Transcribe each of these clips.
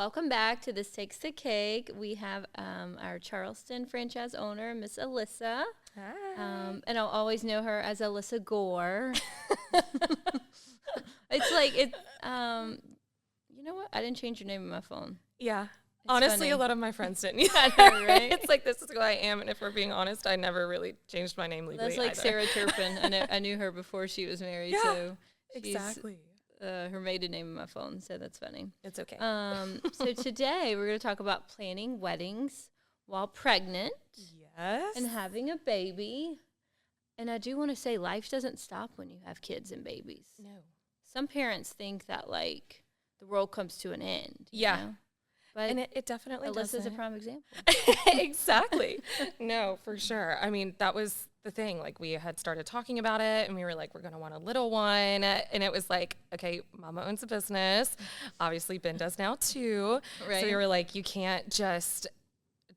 Welcome back to This Takes the Cake. We have our Charleston franchise owner, Miss Alyssa. Hi. And I'll always know her as Alyssa Gore. It's like, you know what? I didn't change your name on my phone. Yeah. It's Honestly, funny. a lot of my friends didn't either. Right? It's like, this is who I am. And if we're being honest, I never really changed my name legally That's like either. Sarah Turpin. I knew her before she was married, Yeah, so she's exactly. her maiden name on my phone, so that's funny. It's okay. So today we're going to talk about planning weddings while pregnant Yes. and having a baby. And I do want to say life doesn't stop when you have kids and babies. No. Some parents think that, like, the world comes to an end. you Yeah. know? But And it definitely Alyssa's a doesn't. prime example. Exactly. No, for sure. I mean, that was the thing. Like, we had started talking about it, and we were like, we're going to want a little one. And it was like, okay, Mama owns a business. Obviously, Ben does now too. Right. So we were like, you can't just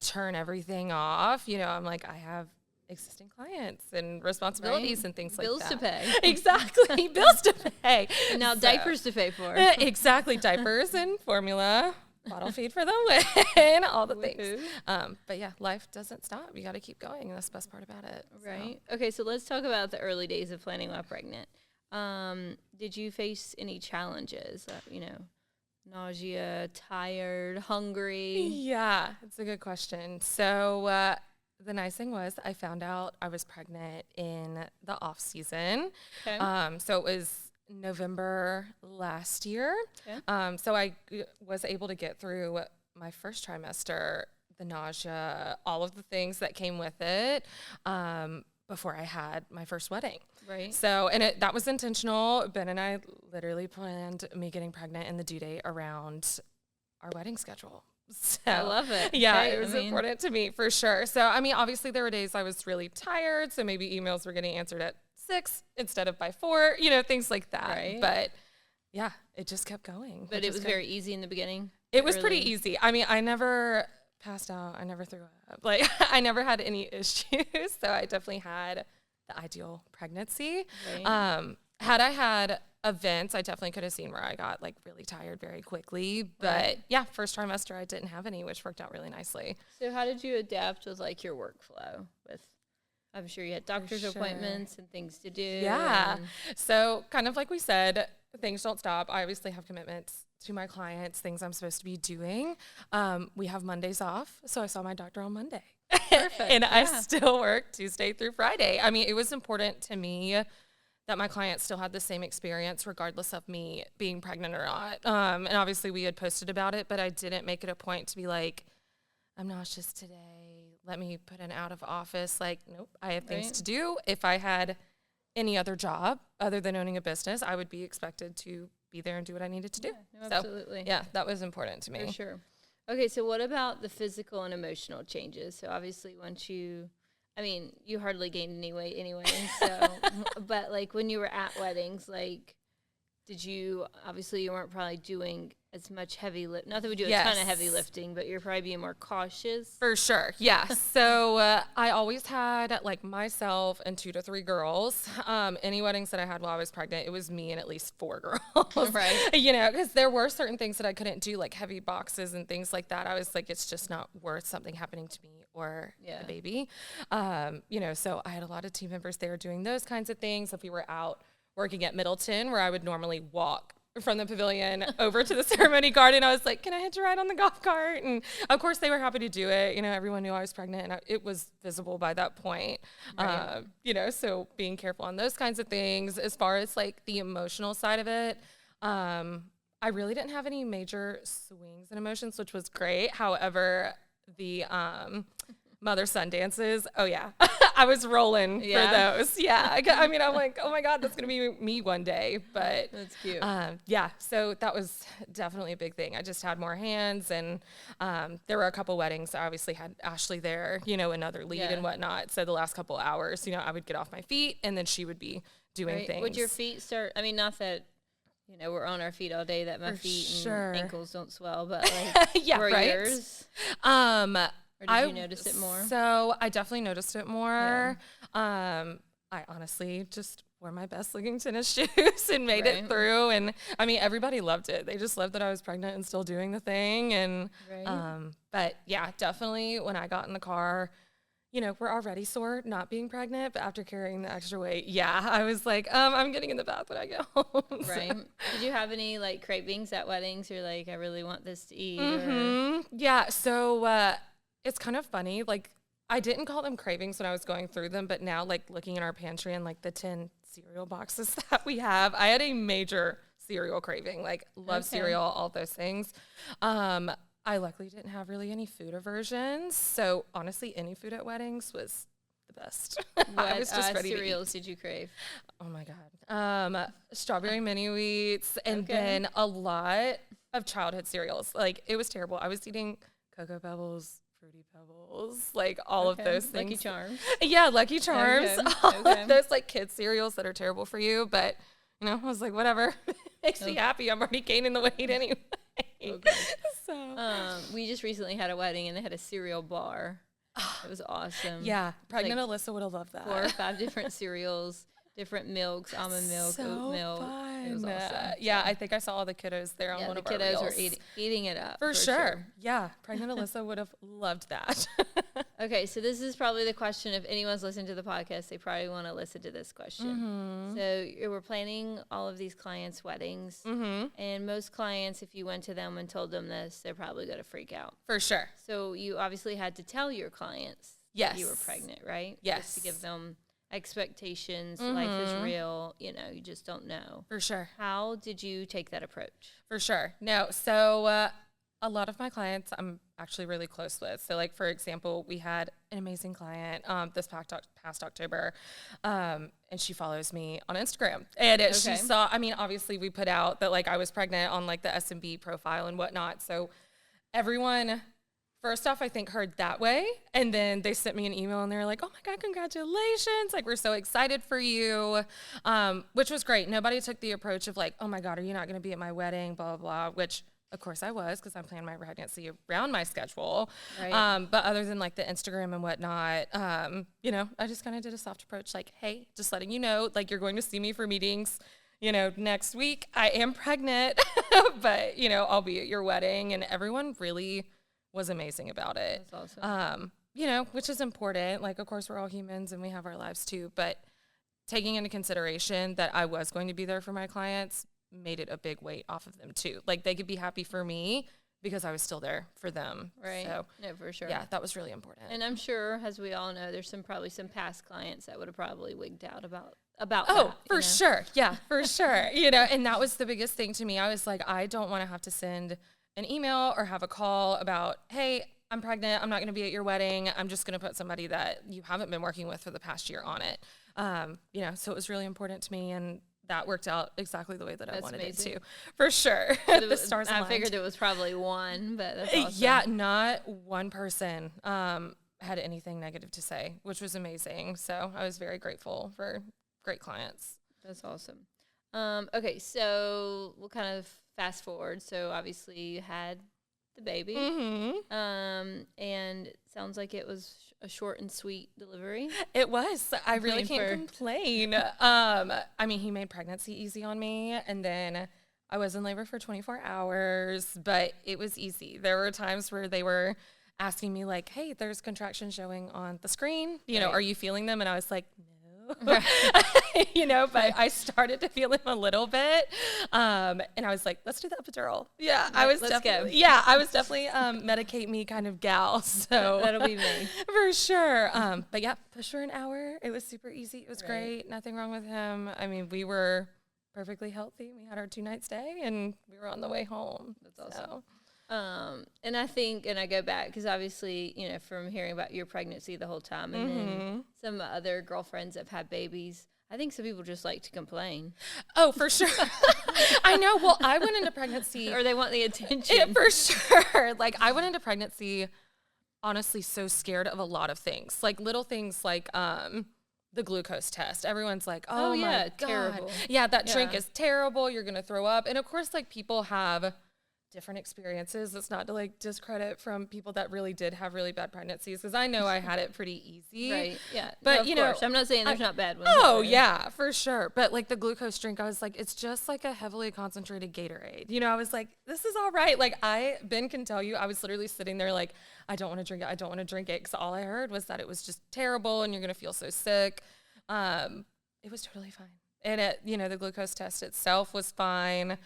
turn everything off. You know, I'm like, I have existing clients and responsibilities Right. and things Bills like to that. pay. Exactly. Bills to pay. And now So- diapers to pay for. Exactly. Diapers and formula, bottle feed for the win, all the things. Woohoo. But yeah, life doesn't stop. You got to keep going. And that's the best part about it. So. Right. Okay, so let's talk about the early days of planning while pregnant. Did you face any challenges? Nausea, tired, hungry? Yeah, it's a good question. So the nice thing was I found out I was pregnant in the off season. Okay. So it was November last year. Okay. So I was able to get through my first trimester, the nausea, all of the things that came with it, before I had my first wedding. Right. So, and that was intentional. Ben and I literally planned me getting pregnant and the due date around our wedding schedule. So, I love it. Yeah, Right? it was important to me for sure. So, I mean, obviously there were days I was really tired. So maybe emails were getting answered at 6 instead of by 4, things like that. Right. But yeah, it just kept going. But it was very easy in the beginning? It was pretty early? easy. I mean, I never passed out. I never threw up. Like, I never had any issues. So I definitely had the ideal pregnancy. Right. Had I had events, I definitely could have seen where I got like really tired very quickly. But Right. yeah, first trimester, I didn't have any, which worked out really nicely. So how did you adapt with, like, your workflow? I'm sure you had doctor's sure. appointments and things to do. Yeah. and- So kind of like we said, things don't stop. I obviously have commitments to my clients, things I'm supposed to be doing. We have Mondays off. So I saw my doctor on Monday. Perfect, And I yeah. still work Tuesday through Friday. I mean, it was important to me that my clients still had the same experience regardless of me being pregnant or not. And obviously we had posted about it, but I didn't make it a point to be like, I'm nauseous today. Let me put an out of office. Like, nope, I have things Right. to do. If I had any other job other than owning a business, I would be expected to be there and do what I needed to do. Yeah, no, So, absolutely. yeah, that was important to me. For sure. Okay, so what about the physical and emotional changes? So obviously you hardly gained any weight anyway. So, but like when you were at weddings, like, obviously you weren't probably doing as much heavy lift. Not that we do a ton of Yes. heavy lifting, but you're probably being more cautious. For sure, yeah. So I always had like myself and 2 to 3 girls. Any weddings that I had while I was pregnant, it was me and at least 4 girls. Right. Because there were certain things that I couldn't do, like heavy boxes and things like that. I was like, it's just not worth something happening to me or Yeah. the baby. So I had a lot of team members there doing those kinds of things. If we were out working at Middleton, where I would normally walk from the pavilion over to the ceremony garden, I was like, can I hitch a ride on the golf cart? And of course they were happy to do it. Everyone knew I was pregnant and it was visible by that point. Right. So being careful on those kinds of things. As far as like the emotional side of it, I really didn't have any major swings in emotions, which was great. However, the mother-son dances, oh yeah, I was rolling Yeah. for those. Yeah, I mean, I'm like, oh my God, that's gonna be me one day. But That's cute. yeah, so that was definitely a big thing. I just had more hands, and there were a couple weddings. I obviously had Ashley there, another lead Yeah. and whatnot. So the last couple hours, I would get off my feet, and then she would be doing Right. things. Would your feet start? I mean, not that we're on our feet all day, that my For feet and sure. ankles don't swell, but like, Yeah, were right? yours? Or did you notice it more? So I definitely noticed it more. I honestly just wore my best looking tennis shoes and made it through. And I mean, everybody loved it. They just loved that I was pregnant and still doing the thing. And, but yeah, definitely when I got in the car, you know, we're already sore not being pregnant, but after carrying the extra weight, I was like, I'm getting in the bath when I get home. Right. Did you have any like cravings at weddings? Or like, I really want this to eat? Yeah. So it's kind of funny. Like, I didn't call them cravings when I was going through them, but now like looking in our pantry and like the 10 cereal boxes that we have, I had a major cereal craving, like love cereal, all those things. I luckily didn't have really any food aversions. So honestly, any food at weddings was the best. What I was just ready cereals to eat. did you crave? Oh my God. Strawberry mini wheats and then a lot of childhood cereals. Like it was terrible. I was eating Cocoa Pebbles, Fruity Pebbles, like all of those things. Lucky Charms. Yeah, Lucky Charms. All of those like kid cereals that are terrible for you. But, you know, I was like, whatever. Makes me happy. I'm already gaining the weight anyway. So we just recently had a wedding and they had a cereal bar. It was awesome. Yeah, pregnant like Alyssa would have loved that. 4 or 5 different cereals, different milks, almond milk, oat milk. Fun. It was awesome. Yeah, I think I saw all the kiddos there on one of our reels. The kiddos were eating it up. For sure. Yeah, pregnant Alyssa would have loved that. Okay, so this is probably the question. If anyone's listened to the podcast, they probably want to listen to this question. So we're planning all of these clients' weddings, and most clients, if you went to them and told them this, they're probably going to freak out. For sure. So you obviously had to tell your clients that you were pregnant, right? Yes. Just to give them expectations. Life is real. You know, you just don't know. For sure. How did you take that approach? For sure. No, so a lot of my clients I'm actually really close with. So like, for example, we had an amazing client this past October, and she follows me on Instagram. And she saw, I mean, obviously we put out that like I was pregnant on like the SMB profile and whatnot. So everyone, first off, I think heard that way. And then they sent me an email and they were like, oh my God, congratulations. Like, we're so excited for you, which was great. Nobody took the approach of like, oh my God, are you not going to be at my wedding, blah, blah, blah, which of course I was, because I planned my pregnancy around my schedule. Right. But other than like the Instagram and whatnot, you know, I just kind of did a soft approach, like, hey, just letting you know, like, you're going to see me for meetings, you know, next week. I am pregnant, but, you know, I'll be at your wedding. And everyone really was amazing about it. That's awesome. You know, which is important. Like, of course, we're all humans and we have our lives too, but taking into consideration that I was going to be there for my clients made it a big weight off of them too. Like, they could be happy for me because I was still there for them. Right. So, no, for sure. Yeah, that was really important. And I'm sure, as we all know, there's probably some past clients that would have probably wigged out about oh, that, for sure. Yeah, for sure. You know, and that was the biggest thing to me. I was like, I don't want to have to send an email or have a call about, hey, I'm pregnant. I'm not going to be at your wedding. I'm just going to put somebody that you haven't been working with for the past year on it. You know, so it was really important to me, and that worked out exactly the way that I wanted it to. For sure. The stars aligned. I figured it was probably one, but that's awesome. Yeah, not one person had anything negative to say, which was amazing. So I was very grateful for great clients. That's awesome. Okay, so we'll kind of fast forward. So obviously you had the baby, and it sounds like it was a short and sweet delivery. It was. I really can't complain. I mean, he made pregnancy easy on me, and then I was in labor for 24 hours, but it was easy. There were times where they were asking me like, hey, there's contractions showing on the screen. You know, are you feeling them? And I was like, no. You know, but I started to feel him a little bit. And I was like, let's do the epidural. Yeah, I was definitely medicate me kind of gal. So that'll be me. For sure. But yeah, push for an hour. It was super easy. It was great. Nothing wrong with him. I mean, we were perfectly healthy. We had our 2-night stay and we were on the way home. That's awesome. And I think, and I go back, because obviously, you know, from hearing about your pregnancy the whole time, and then some other girlfriends have had babies, I think some people just like to complain. Oh, for sure. I know. Well, I went into pregnancy. Or they want the attention. For sure. Like, I went into pregnancy, honestly, so scared of a lot of things. Like, little things like the glucose test. Everyone's like, oh my God. Terrible. Yeah, that drink is terrible. You're going to throw up. And, of course, like, people have different experiences. It's not to like discredit from people that really did have really bad pregnancies, because I know I had it pretty easy. Right. Yeah. But no, you know, I'm not saying there's not bad ones. Oh yeah, for sure. But like the glucose drink, I was like, it's just like a heavily concentrated Gatorade. You know, I was like, this is all right. Like Ben can tell you, I was literally sitting there like, I don't want to drink it. I don't want to drink it. Because all I heard was that it was just terrible and you're going to feel so sick. It was totally fine. And the glucose test itself was fine.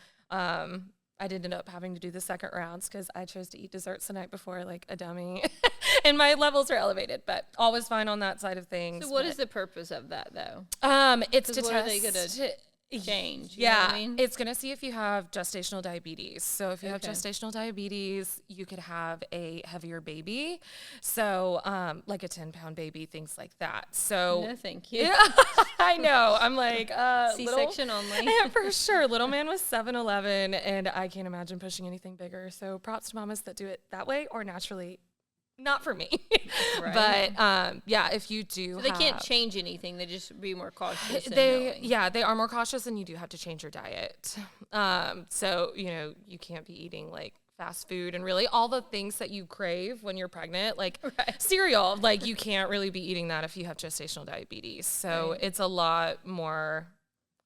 I did end up having to do the second rounds because I chose to eat desserts the night before like a dummy. And my levels were elevated, but all was fine on that side of things. So what is the purpose of that though? It's to what test. Are they gonna change? You Yeah, know what I mean? it's going to see if you have gestational diabetes. So if you have gestational diabetes, you could have a heavier baby. So like a 10-pound baby, things like that. So no, thank you. Yeah, I know. I'm like, C-section only. Yeah, for sure. Little man was 7'11", and I can't imagine pushing anything bigger. So props to mamas that do it that way or naturally. Not for me. Right. But yeah, if you do, so they can't change anything. They just be more cautious. They are more cautious, and you do have to change your diet. So you can't be eating like fast food and really all the things that you crave when you're pregnant, like cereal. Like you can't really be eating that if you have gestational diabetes. So it's a lot more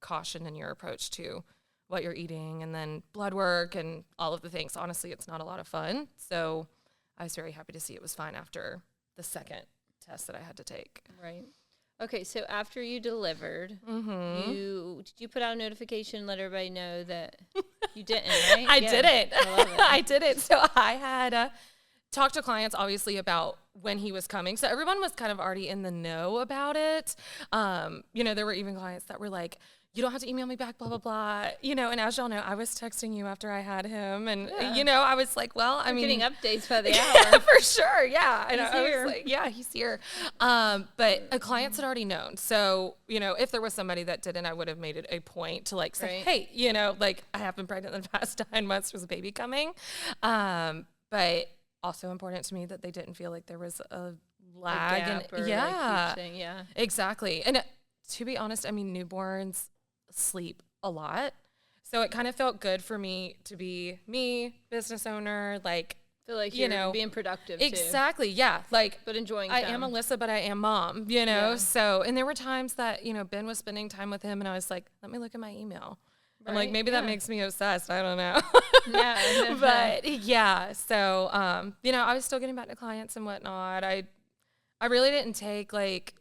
caution in your approach to what you're eating, and then blood work and all of the things. Honestly, it's not a lot of fun. So I was very happy to see it was fine after the second test that I had to take. Right. Okay, so after you delivered, did you put out a notification, let everybody know that you didn't, right? I didn't. I love it. I didn't. So I had talked to clients, obviously, about when he was coming. So everyone was kind of already in the know about it. There were even clients that were like, you don't have to email me back, blah, blah, blah. And as y'all know, I was texting you after I had him. And, I was like, well, I'm getting updates by the hour. For sure. Yeah. He's here. I was like, yeah, he's here. But clients had already known. So, if there was somebody that didn't, I would have made it a point to like say, hey, I have been pregnant in the past 9 months. There's a baby coming. But also important to me that they didn't feel like there was a lag. Exactly. And to be honest, newborns sleep a lot, so it kind of felt good for me to be me, business owner, like feel like you're being productive exactly too. Yeah, like but enjoying I am Alyssa, but I am mom, so, and there were times that Ben was spending time with him and I was like, let me look at my email. I'm like, maybe that makes me obsessed, I don't know. But yeah, so I was still getting back to clients and whatnot. I really didn't take like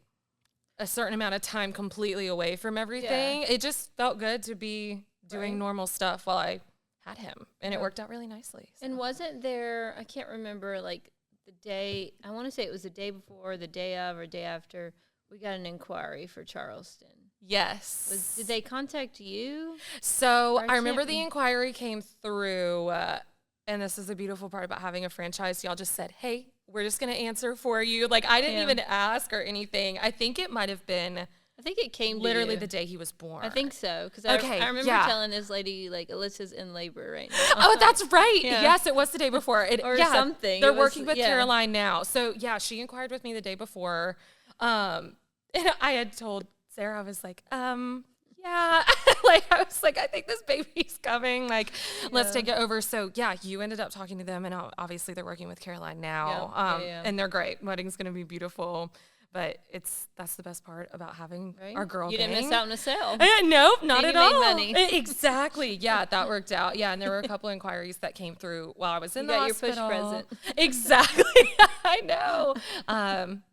a certain amount of time completely away from everything. It just felt good to be doing normal stuff while I had him, and it worked out really nicely. So. And wasn't there, I can't remember, like the day, I want to say it was the day before, the day of, or day after, we got an inquiry for Charleston. Yes. Did they contact you? So I remember the inquiry came through, and this is the beautiful part about having a franchise. Y'all just said, hey, we're just going to answer for you. Like, I didn't even ask or anything. I think it might have been. I think it came literally the day he was born. I think so. Because I remember telling this lady, like, Alyssa's in labor right now. Oh, that's right. Yes, it was the day before. Or something. They're working with Caroline now. So, yeah, she inquired with me the day before. And I had told Sara, I was like, yeah, like I was like, I think this baby's coming. Like, let's take it over. So yeah, you ended up talking to them, and obviously they're working with Caroline now. And they're great. Wedding's gonna be beautiful. But that's the best part about having our girl gang. You didn't miss out on a sale. Nope, not at all. Money. Exactly. Yeah, that worked out. Yeah, and there were a couple inquiries that came through while I was in the hospital. You got your push present. Exactly. I know.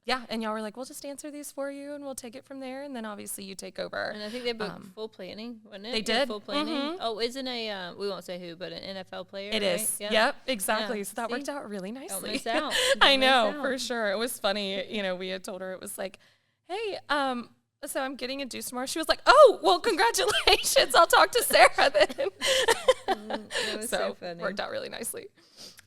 Yeah, and y'all were like, we'll just answer these for you, and we'll take it from there. And then obviously you take over. And I think they booked full planning, wasn't it? They did. Full planning. Oh, isn't we won't say who, but an NFL player. It is. Yeah. Yep, exactly. Yeah. So that worked out really nicely. Don't miss out. I know, for sure. It was funny. We had told her, it was like, hey, so I'm getting induced tomorrow. She was like, oh, well, congratulations. I'll talk to Sara then. That was so funny. Worked out really nicely.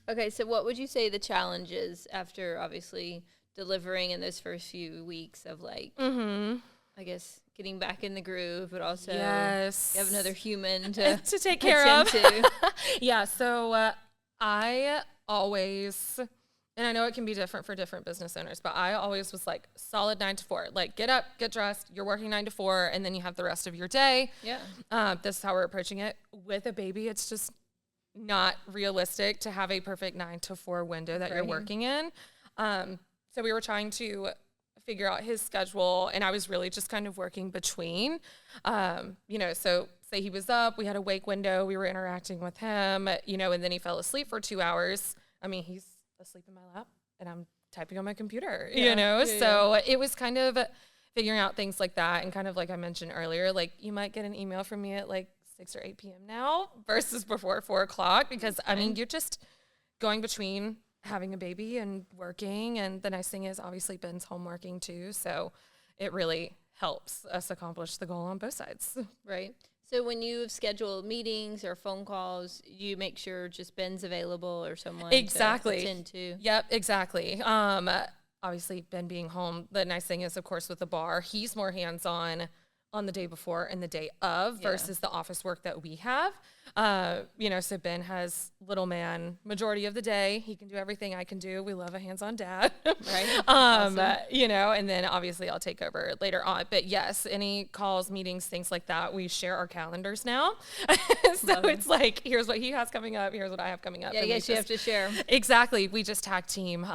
Okay, so what would you say the challenge is after obviously delivering in those first few weeks of like, I guess, getting back in the groove, but also you have another human to take care of. To. Yeah, so I always, and I know it can be different for different business owners, but I always was like solid 9 to 4. Like get up, get dressed, you're working 9 to 4, and then you have the rest of your day. Yeah. This is how we're approaching it. With a baby, it's just not realistic to have a perfect 9 to 4 window that you're working in. So we were trying to figure out his schedule, and I was really just kind of working between, so say he was up, we had a wake window, we were interacting with him, and then he fell asleep for 2 hours. I mean, he's asleep in my lap and I'm typing on my computer, so it was kind of figuring out things like that. And kind of like I mentioned earlier, like you might get an email from me at like 6 or 8 p.m. now versus before 4 o'clock, because I mean, you're just going between having a baby and working. And the nice thing is obviously Ben's home working too. So it really helps us accomplish the goal on both sides. Right. So when you schedule meetings or phone calls, you make sure just Ben's available or someone to attend to. Yep, exactly. Obviously Ben being home, the nice thing is, of course, with the bar, he's more hands-on on the day before and the day of versus the office work that we have. So Ben has little man majority of the day. He can do everything I can do. We love a hands-on dad. Right. Awesome. And then obviously I'll take over later on. But yes, any calls, meetings, things like that, we share our calendars now. So it's like, here's what he has coming up. Here's what I have coming up. Yeah, I guess you have to share. Exactly. We just tag team.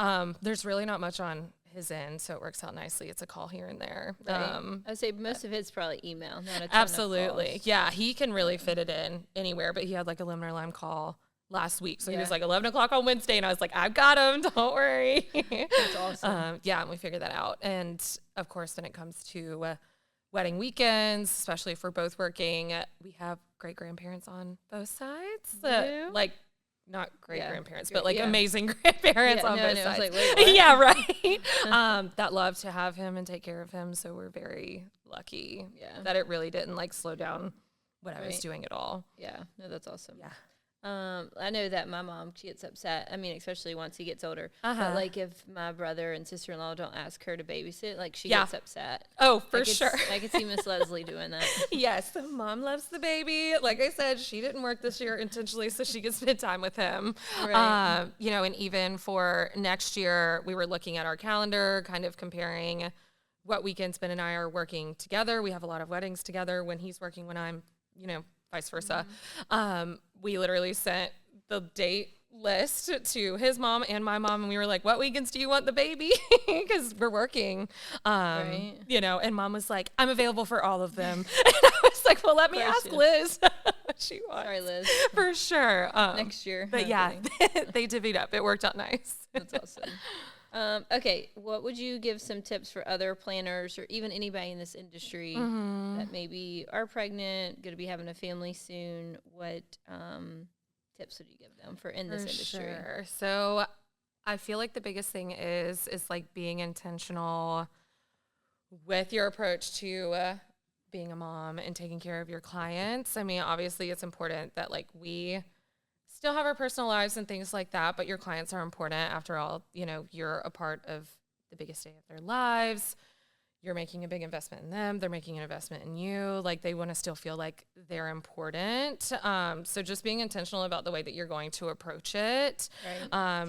There's really not much on his end, so it works out nicely. It's a call here and there. Right. I would say most of it's probably email, not a ton absolutely of calls. Yeah, he can really fit it in anywhere, but he had like a lemon or lime call last week, so he was like 11 o'clock on Wednesday, and I was like, I've got him, don't worry. That's awesome. And we figured that out. And of course, when it comes to wedding weekends, especially if we're both working, we have great grandparents on both sides. Not great grandparents, but amazing grandparents on both sides. I was like, wait, what? Yeah, right. That love to have him and take care of him. So we're very lucky that it really didn't slow down what I was doing at all. Yeah, no, that's awesome. Yeah. I know that my mom, she gets upset. I mean, especially once he gets older. But if my brother and sister-in-law don't ask her to babysit, she gets upset. Oh, for sure. I could see Miss Leslie doing that. Yes, mom loves the baby. Like I said, she didn't work this year intentionally, so she could spend time with him. Right. And even for next year, we were looking at our calendar, kind of comparing what weekends Ben and I are working together. We have a lot of weddings together when he's working, when I'm, vice versa. Mm-hmm. We literally sent the date list to his mom and my mom, and we were like, what weekends do you want the baby? Because we're working. And mom was like, I'm available for all of them. And I was like, well, let me ask Liz what she wants. Sorry, Liz. For sure. Next year. But they divvied up. It worked out nice. That's awesome. Okay, what would you give some tips for other planners or even anybody in this industry that maybe are pregnant, going to be having a family soon? What tips would you give them for in this industry? Sure. So I feel like the biggest thing is being intentional with your approach to being a mom and taking care of your clients. I mean, obviously it's important that we still have our personal lives and things like that, but your clients are important. After all, you're a part of the biggest day of their lives. You're making a big investment in them. They're making an investment in you. They want to still feel like they're important. So just being intentional about the way that you're going to approach it. Right.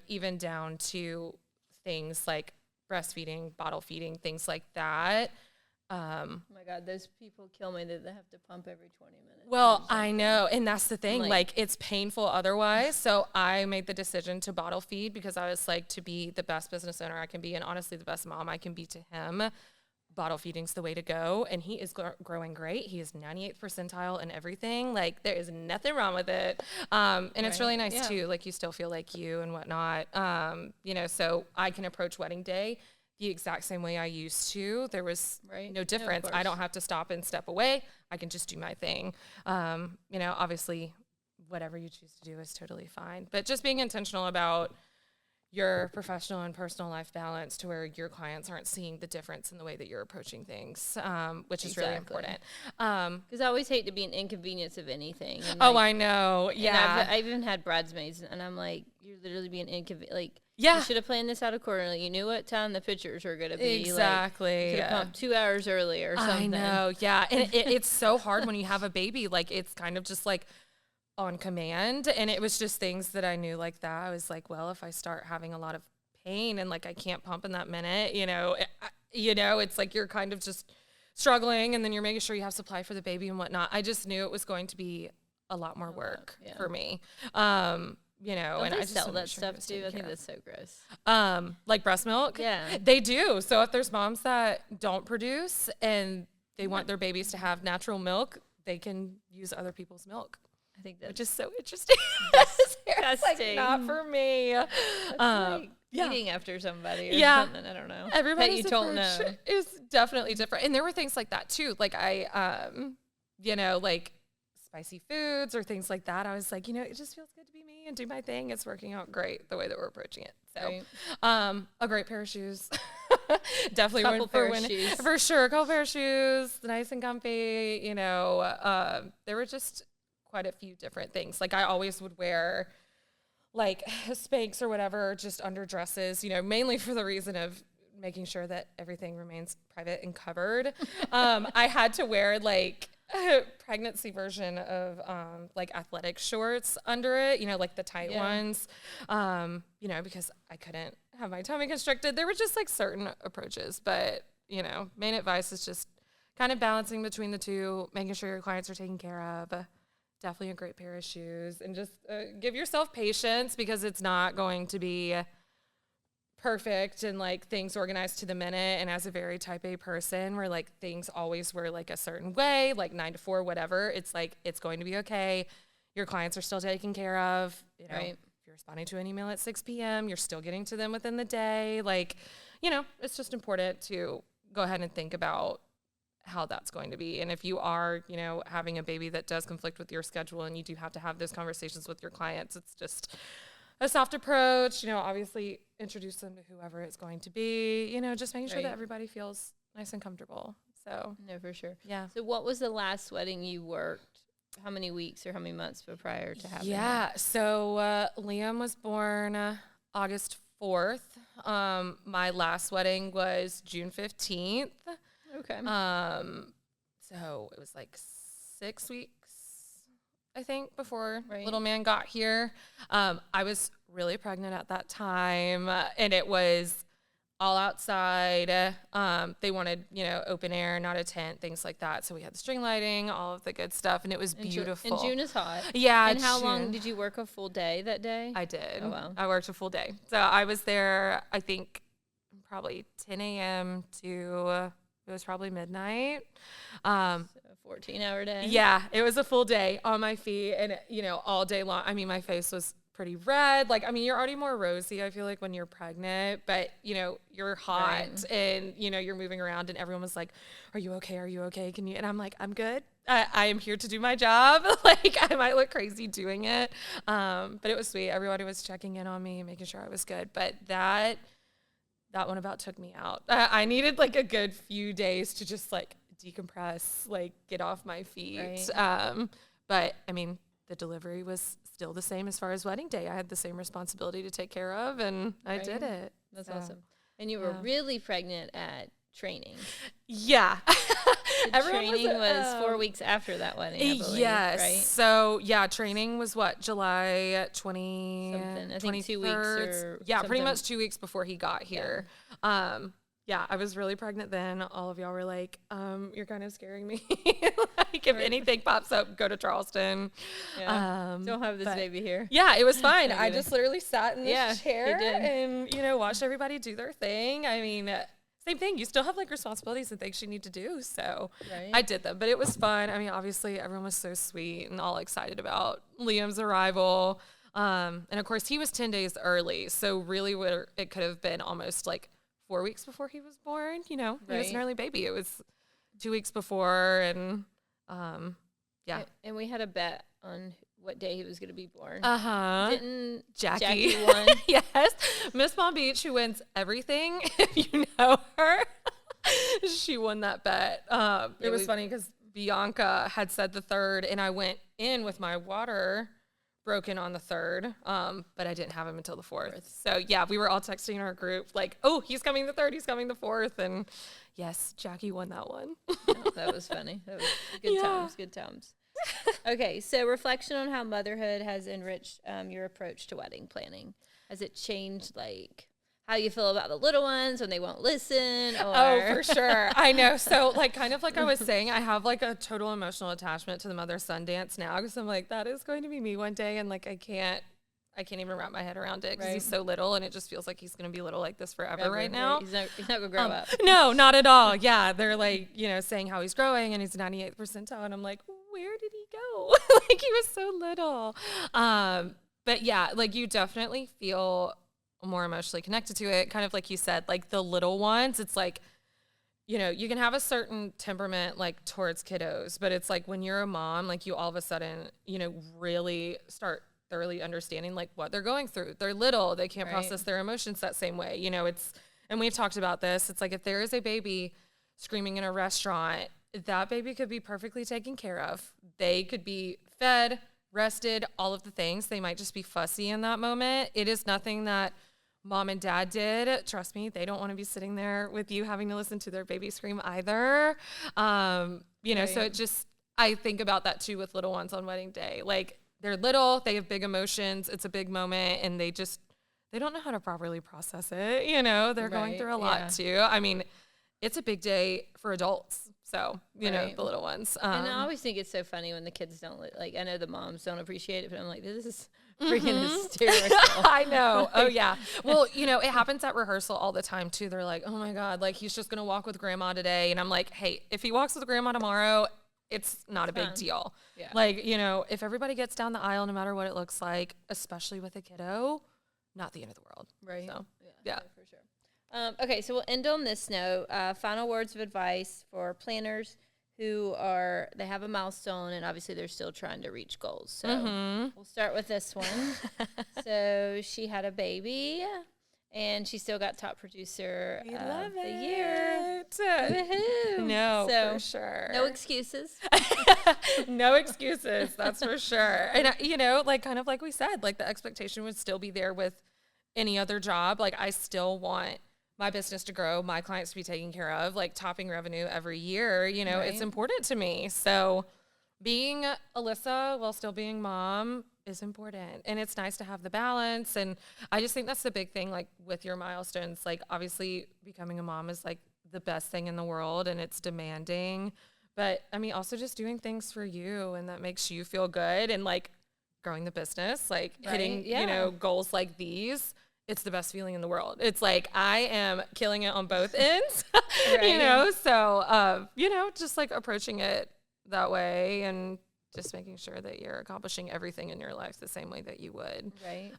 Even down to things like breastfeeding, bottle feeding, things like that. Oh my God, those people kill me that they have to pump every 20 minutes. Well, I know. And that's the thing. It's painful otherwise. So I made the decision to bottle feed because I was to be the best business owner I can be and honestly the best mom I can be to him. Bottle feeding's the way to go. And he is growing great. He is 98th percentile in everything. There is nothing wrong with it. And it's really nice too. You still feel like you and whatnot. So I can approach wedding day the exact same way I used to. There was no difference. I don't have to stop and step away. I can just do my thing. Obviously whatever you choose to do is totally fine, but just being intentional about your professional and personal life balance to where your clients aren't seeing the difference in the way that you're approaching things, which is really important. Because I always hate to be an inconvenience of anything. And I know. Yeah. I've even had bridesmaids and I'm like, you're literally being inconvenient. You should have planned this out accordingly. You knew what time the pictures were going to be. Exactly. You could have pumped 2 hours earlier or something. I know. Yeah. And it's so hard when you have a baby. It's kind of just on command. And it was just things that I knew that. I was like, well, if I start having a lot of pain and I can't pump in that minute, it's you're kind of just struggling and then you're making sure you have supply for the baby and whatnot. I just knew it was going to be a lot more work yeah. for me. You know, Don't and they I just sell wanna that make sure stuff it's too? taken I think care that's so gross. of. Like breast milk? Yeah. They do. So if there's moms that don't produce and they want their babies to have natural milk, they can use other people's milk. I think that's which is so interesting. It's like disgusting. not for me. Like eating after somebody or Yeah. something. I don't know. Everybody's that you don't approach know. is definitely different. And there were things like that too. Like I, you know, like spicy foods or things like that. I was like, you know, it just feels good to be me and do my thing. It's working out great the way that we're approaching it. So, Right. a great pair of shoes. Definitely Couple one pair for of when, shoes. for sure. A couple pair of shoes, nice and comfy. You know, there were just quite a few different things. Like I always would wear like Spanx or whatever, just under dresses, you know, mainly for the reason of making sure that everything remains private and covered. I had to wear like a pregnancy version of like athletic shorts under it, you know, like the tight ones, you know, because I couldn't have my tummy constricted. There were just like certain approaches, but you know, main advice is just kind of balancing between the two, making sure your clients are taken care of. Definitely a great pair of shoes, and just give yourself patience because it's not going to be perfect and like things organized to the minute. And as a very type A person where like things always were like a certain way, like 9 to 4, whatever, it's like, it's going to be okay. Your clients are still taken care of. You know, if you're responding to an email at 6 p.m., you're still getting to them within the day. Like, you know, it's just important to go ahead and think about how that's going to be. And if you are, you know, having a baby that does conflict with your schedule and you do have to have those conversations with your clients, it's just a soft approach, you know, obviously introduce them to whoever it's going to be, you know, just making sure that everybody feels nice and comfortable. So, no, for sure. Yeah. So what was the last wedding you worked? How many weeks or how many months prior to having Yeah. So Liam was born August 4th. My last wedding was June 15th. Okay. So it was like 6 weeks, I think, before Right. little man got here. I was really pregnant at that time, and it was all outside. They wanted, you know, open air, not a tent, things like that. So we had the string lighting, all of the good stuff, and it was beautiful. And June is hot. Yeah. And how June. long did you work a full day that day? I did. Oh, wow. I worked a full day. So I was there, I think, probably 10 a.m. to it was probably midnight. So a 14-hour day. Yeah, it was a full day on my feet and, you know, all day long. I mean, my face was pretty red. Like, I mean, you're already more rosy, I feel like, when you're pregnant, but, you know, you're hot and, you know, you're moving around and everyone was like, are you okay? Are you okay? Can you? And I'm like, I'm good. I am here to do my job. Like, I might look crazy doing it. But it was sweet. Everybody was checking in on me and making sure I was good. But that one about took me out. I needed like a good few days to just like decompress, like get off my feet. Right. But I mean, the delivery was still the same as far as wedding day. I had the same responsibility to take care of, and I did it. That's So, awesome. And you were really pregnant at training. Yeah. Training was 4 weeks after that wedding, I believe, yes. right? So, yeah, training was what, July 20, Something. I think 2 weeks 23rd? or Yeah, pretty something. much 2 weeks before he got here. Yeah, I was really pregnant then. All of y'all were like, you're kind of scaring me. Like, if anything pops up, go to Charleston. Yeah. Don't have this baby here. Yeah, it was fine. I kidding. just literally sat in this Yeah, chair you did. and, you know, watched everybody do their thing. I mean, same thing. You still have like responsibilities and things you need to do. So I did them, but it was fun. I mean, obviously everyone was so sweet and all excited about Liam's arrival. And of course he was 10 days early. So really it could have been almost like 4 weeks before he was born. You know, he was an early baby. It was 2 weeks before. And yeah. And we had a bet on what day he was going to be born. Didn't Jackie won? Yes. Miss Palm Beach, who wins everything, if you know her, she won that bet. It was funny because Bianca had said the 3rd, and I went in with my water broken on the 3rd, but I didn't have him until the 4th. So, yeah, we were all texting our group like, oh, he's coming the 3rd, he's coming the 4th, and yes, Jackie won that one. Oh, that was funny. That was good times. Okay, so reflection on how motherhood has enriched your approach to wedding planning. Has it changed, like, how you feel about the little ones when they won't listen. Or Oh, for sure. I know. So like, kind of like I was saying, I have like a total emotional attachment to the mother-son dance now, because I'm like, that is going to be me one day. And like, I can't even wrap my head around it, because he's so little, and it just feels like he's going to be little like this forever right now. He's not going to grow up. No, not at all. Yeah. They're like, saying how he's growing and he's 98th percentile. And I'm like, where did he go? Like, he was so little. But yeah, like, you definitely feel more emotionally connected to it. Kind of like you said, like the little ones, it's like, you can have a certain temperament like towards kiddos, but it's like when you're a mom, like you all of a sudden, really start thoroughly understanding like what they're going through. They're little, they can't process their emotions that same way. And we've talked about this. It's like, if there is a baby screaming in a restaurant, that baby could be perfectly taken care of. They could be fed, rested, all of the things. They might just be fussy in that moment. It is nothing that mom and dad did. Trust me, they don't want to be sitting there with you having to listen to their baby scream either. So it just, I think about that too with little ones on wedding day. Like, they're little, they have big emotions, it's a big moment, and they don't know how to properly process it. They're going through a lot too. I mean, it's a big day for adults. So, the little ones. And I always think it's so funny when the kids don't, like, I know the moms don't appreciate it, but I'm like, this is freaking hysterical. I know. Oh, yeah. Well, it happens at rehearsal all the time, too. They're like, oh, my God, like, he's just going to walk with grandma today. And I'm like, hey, if he walks with grandma tomorrow, it's not a big deal. Yeah. Like, if everybody gets down the aisle, no matter what it looks like, especially with a kiddo, not the end of the world. Right. So, yeah. For sure. Okay, so we'll end on this note. Final words of advice for planners who they have a milestone, and obviously they're still trying to reach goals. So we'll start with this one. So she had a baby, and she still got top producer of the year. Woohoo! No, for sure. No excuses. No excuses. That's for sure. And like, kind of like we said, like, the expectation would still be there with any other job. Like, I still want my business to grow, my clients to be taken care of, like topping revenue every year, it's important to me. So being Alyssa while still being mom is important, and it's nice to have the balance. And I just think that's the big thing, like with your milestones, like obviously becoming a mom is like the best thing in the world, and it's demanding, but I mean, also just doing things for you, and that makes you feel good, and like growing the business, like hitting, goals like these. It's the best feeling in the world. It's like, I am killing it on both ends, so, just like approaching it that way, and just making sure that you're accomplishing everything in your life the same way that you would. Right.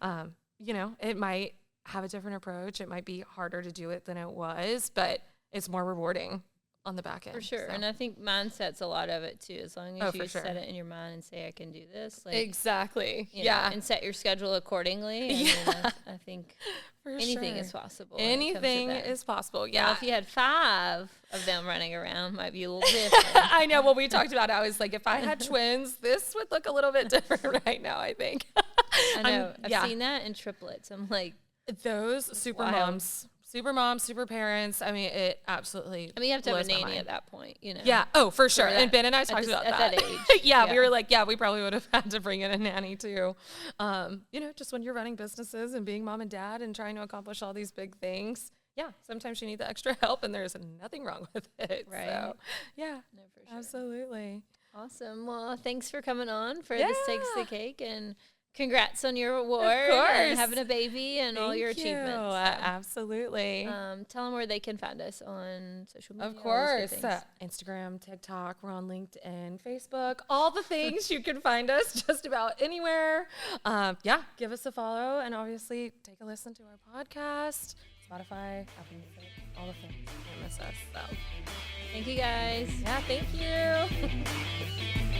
It might have a different approach. It might be harder to do it than it was, but it's more rewarding on the back end. For sure. So. And I think mindset's a lot of it too. As long as you set it in your mind and say, I can do this. Like, exactly. And set your schedule accordingly. I think anything is possible. Anything is possible. Yeah. Well, if you had 5 of them running around, might be a little different. I know. Well, we talked about, I was like, if I had twins, this would look a little bit different right now, I think. I know. I've seen that in triplets. I'm like, those super moms. Super moms, super parents. I mean, it absolutely. I mean, you have to have a nanny at that point, Yeah. Oh, for sure. And Ben and I talked about that. At that age. We were like, we probably would have had to bring in a nanny too. Just when you're running businesses and being mom and dad and trying to accomplish all these big things. Yeah. Sometimes you need the extra help, and there's nothing wrong with it. Right. So, yeah. No, for sure. Absolutely. Awesome. Well, thanks for coming on for This Takes the Cake, and congrats on your award, and having a baby, and all your achievements. So. Absolutely. Tell them where they can find us on social media. Of course. Instagram, TikTok, we're on LinkedIn, Facebook, all the things. You can find us just about anywhere. Give us a follow, and obviously take a listen to our podcast, Spotify, Apple Music, all the things. Don't miss us. So. Thank you, guys. Yeah, thank you.